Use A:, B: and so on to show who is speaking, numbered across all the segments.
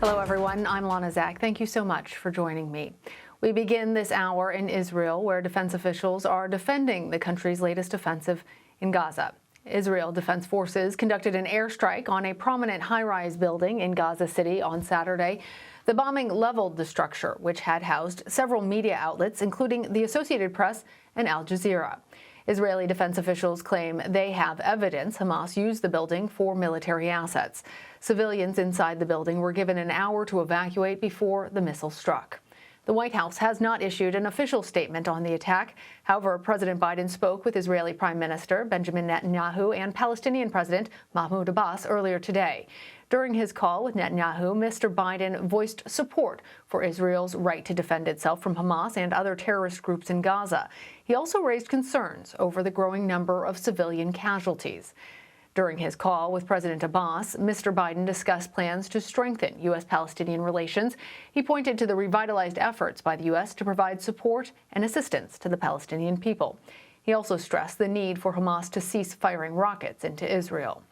A: Hello, everyone. I'm Lana Zak. Thank you so much for joining me. We begin this hour in Israel, where defense officials are defending the country's latest offensive in Gaza. Israel Defense Forces conducted an airstrike on a prominent high-rise building in Gaza City on Saturday. The bombing leveled the structure, which had housed several media outlets, including the Associated Press and Al Jazeera. Israeli defense officials claim they have evidence Hamas used the building for military assets. Civilians inside the building were given an hour to evacuate before the missile struck. The White House has not issued an official statement on the attack. However, President Biden spoke with Israeli Prime Minister Benjamin Netanyahu and Palestinian President Mahmoud Abbas earlier today. During his call with Netanyahu, Mr. Biden voiced support for Israel's right to defend itself from Hamas and other terrorist groups in Gaza. He also raised concerns over the growing number of civilian casualties. During his call with President Abbas, Mr. Biden discussed plans to strengthen U.S.-Palestinian relations. He pointed to the revitalized efforts by the U.S. to provide support and assistance to the Palestinian people. He also stressed the need for Hamas to cease firing rockets into Israel.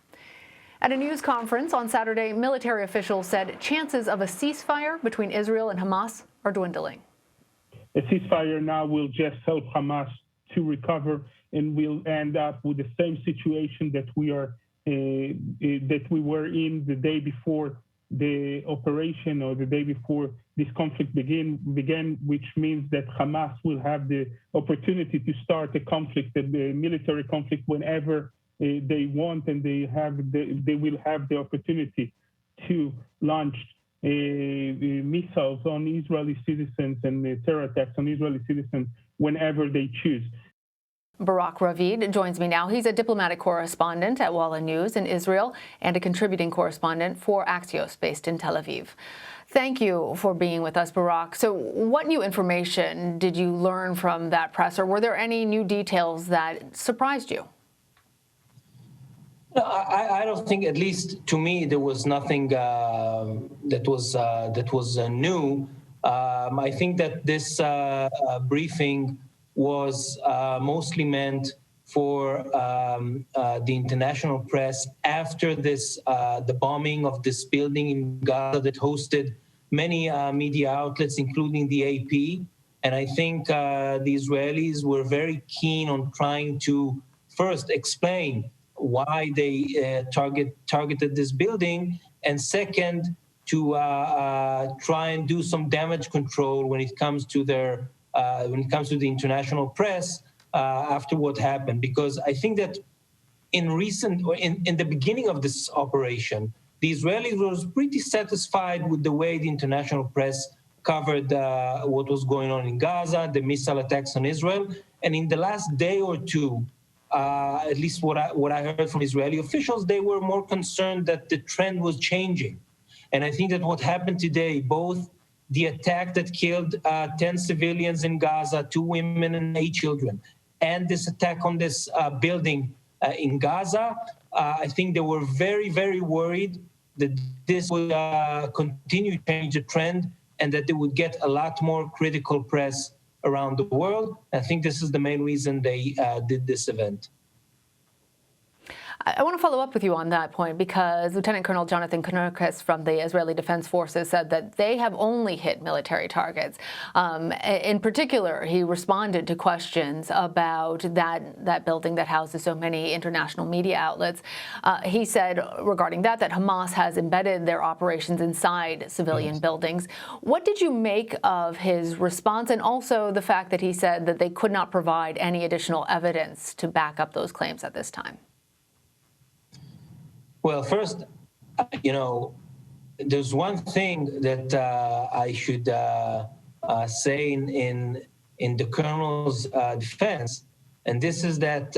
A: At a news conference on Saturday, military officials said chances of a ceasefire between Israel and Hamas are dwindling.
B: A ceasefire now will just help Hamas to recover, and we'll end up with the same situation that we were in the day before the operation, or the day before this conflict began, which means that Hamas will have the opportunity to start a conflict, a military conflict, whenever they want, and they will have the opportunity to launch missiles on Israeli citizens and terror attacks on Israeli citizens whenever they choose.
A: Barak Ravid joins me now. He's a diplomatic correspondent at Walla News in Israel and a contributing correspondent for Axios based in Tel Aviv. Thank you for being with us, Barak. So what new information did you learn from that press, or were there any new details that surprised you?
C: No, I don't think, at least to me, there was nothing that was new. I think that this briefing was mostly meant for the international press after this the bombing of this building in Gaza that hosted many media outlets, including the AP. And I think the Israelis were very keen on trying to first explain why they targeted this building, and second, to try and do some damage control when it comes to their the international press after what happened. Because I think that in the beginning of this operation, the Israelis was pretty satisfied with the way the international press covered what was going on in Gaza, the missile attacks on Israel, and in the last day or two, at least what I heard from Israeli officials, they were more concerned that the trend was changing. And I think that what happened today, both the attack that killed 10 civilians in Gaza, 2 women and 8 children, and this attack on this building in Gaza, I think they were very, very worried that this would continue to change the trend and that they would get a lot more critical press around the world. I think this is the main reason they did this event.
A: I want to follow up with you on that point, because Lieutenant Colonel Jonathan Knurkes from the Israeli Defense Forces said that they have only hit military targets. In particular, he responded to questions about that building that houses so many international media outlets. He said regarding that Hamas has embedded their operations inside civilian buildings. What did you make of his response, and also the fact that he said that they could not provide any additional evidence to back up those claims at this time?
C: Well, first, there's one thing that I should say in the colonel's defense, and this is that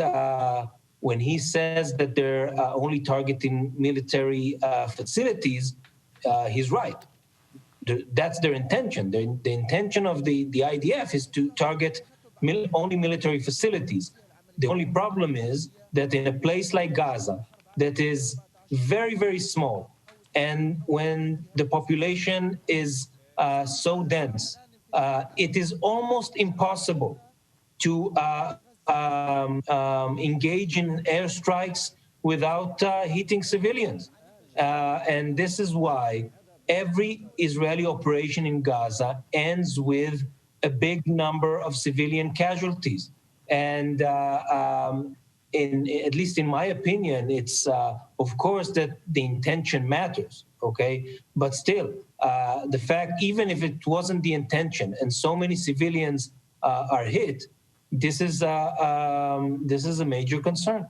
C: when he says that they're only targeting military facilities, he's right. That's their intention. The intention of the IDF is to target only military facilities. The only problem is that in a place like Gaza, that is very, very small, and when the population is so dense, it is almost impossible to engage in airstrikes without hitting civilians. And this is why every Israeli operation in Gaza ends with a big number of civilian casualties. And at least in my opinion, it's of course that the intention matters, okay? But still, the fact, even if it wasn't the intention and so many civilians are hit, this is a major concern.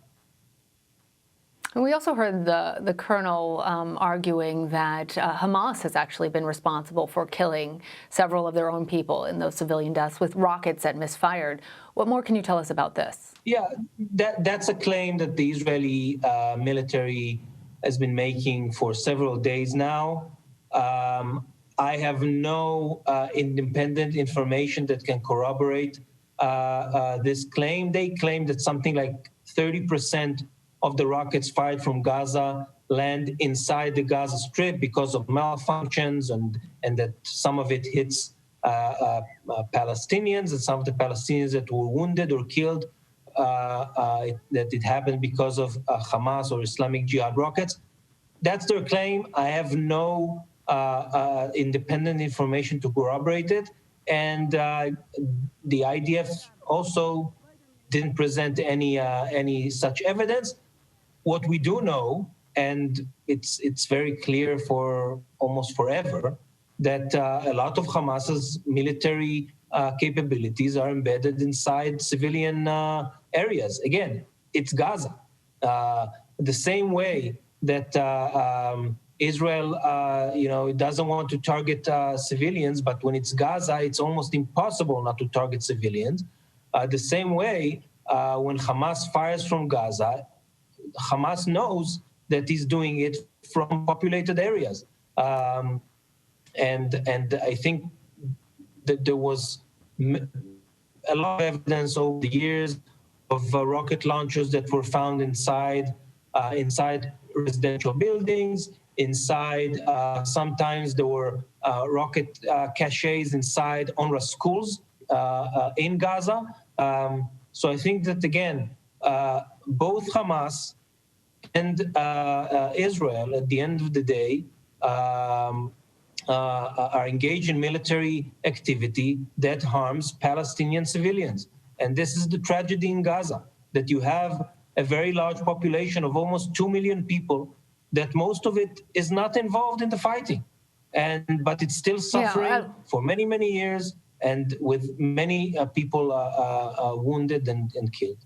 A: And we also heard the colonel arguing that Hamas has actually been responsible for killing several of their own people in those civilian deaths with rockets that misfired. What more can you tell us about this?
C: Yeah, that's a claim that the Israeli military has been making for several days now. I have no independent information that can corroborate this claim. They claim that something like 30% of the rockets fired from Gaza land inside the Gaza Strip because of malfunctions, and that some of it hits Palestinians, and some of the Palestinians that were wounded or killed, that it happened because of Hamas or Islamic Jihad rockets. That's their claim. I have no independent information to corroborate it. And the IDF also didn't present any such evidence. What we do know, and it's very clear for almost forever, that a lot of Hamas's military capabilities are embedded inside civilian areas. Again, it's Gaza. The same way that Israel, it doesn't want to target civilians, but when it's Gaza, it's almost impossible not to target civilians. The same way, when Hamas fires from Gaza, Hamas knows that he's doing it from populated areas. And I think that there was a lot of evidence over the years of rocket launchers that were found inside residential buildings, inside, sometimes there were rocket caches inside UNRWA schools in Gaza. So I think that, again, both Hamas and Israel, at the end of the day, are engaged in military activity that harms Palestinian civilians. And this is the tragedy in Gaza, that you have a very large population of almost 2 million people, that most of it is not involved in the fighting. But it's still suffering for many, many years, and with many people wounded and killed.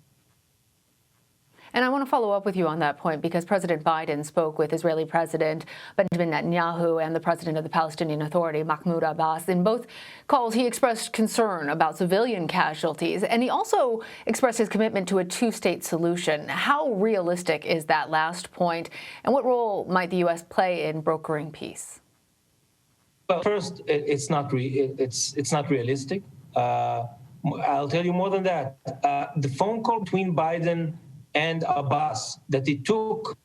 A: And I want to follow up with you on that point, because President Biden spoke with Israeli President Benjamin Netanyahu and the president of the Palestinian Authority, Mahmoud Abbas. In both calls, he expressed concern about civilian casualties, and he also expressed his commitment to a two-state solution. How realistic is that last point, and what role might the U.S. play in brokering peace?
C: Well, first, it's not realistic. I'll tell you more than that. The phone call between Biden and Abbas, that it took,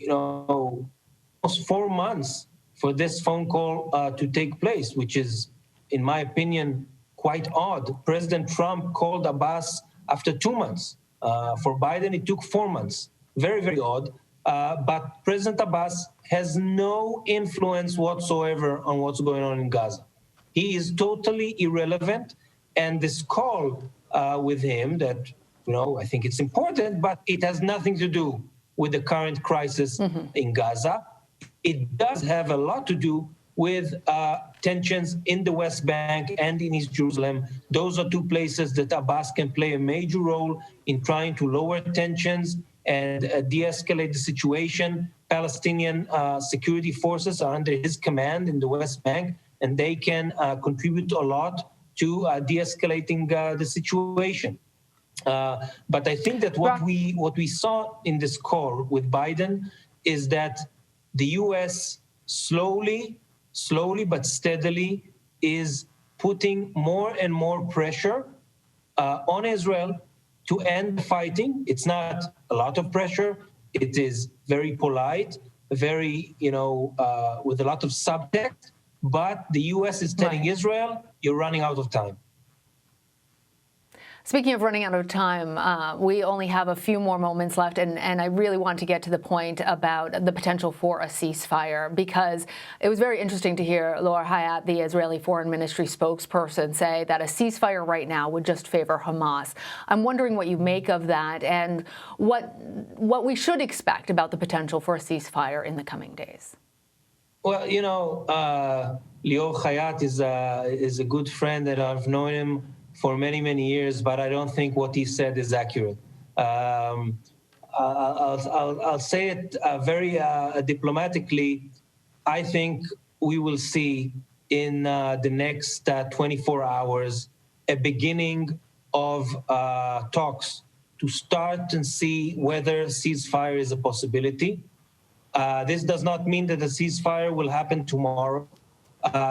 C: almost 4 months for this phone call to take place, which is, in my opinion, quite odd. President Trump called Abbas after 2 months. For Biden, it took 4 months. Very, very odd. But President Abbas has no influence whatsoever on what's going on in Gaza. He is totally irrelevant. And this call with him that, I think it's important, but it has nothing to do with the current crisis in Gaza. It does have a lot to do with tensions in the West Bank and in East Jerusalem. Those are two places that Abbas can play a major role in trying to lower tensions and de-escalate the situation. Palestinian security forces are under his command in the West Bank, and they can contribute a lot to de-escalating the situation. But I think that what we saw in this call with Biden is that the U.S. slowly but steadily is putting more and more pressure on Israel to end the fighting. It's not a lot of pressure. It is very polite, very, with a lot of subtext. But the U.S. is telling Israel, you're running out of time.
A: Speaking of running out of time, we only have a few more moments left, and I really want to get to the point about the potential for a ceasefire, because it was very interesting to hear Laura Hayat, the Israeli Foreign Ministry spokesperson, say that a ceasefire right now would just favor Hamas. I'm wondering what you make of that and what we should expect about the potential for a ceasefire in the coming days.
C: Well, you know, Lior Hayat is a good friend, that I've known him for many, many years, but I don't think what he said is accurate. I'll say it very diplomatically. I think we will see in the next 24 hours a beginning of talks to start and see whether ceasefire is a possibility. This does not mean that a ceasefire will happen tomorrow.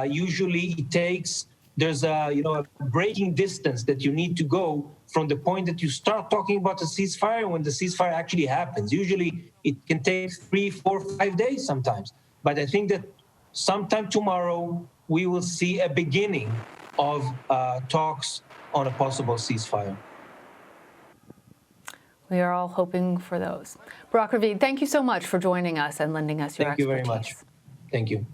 C: Usually it takes, there's a breaking distance that you need to go from the point that you start talking about a ceasefire when the ceasefire actually happens. Usually it can take 3, 4, 5 days sometimes. But I think that sometime tomorrow we will see a beginning of talks on a possible ceasefire.
A: We are all hoping for those. Barak Ravid, thank you so much for joining us and lending us your expertise.
C: Thank you very much. Thank you.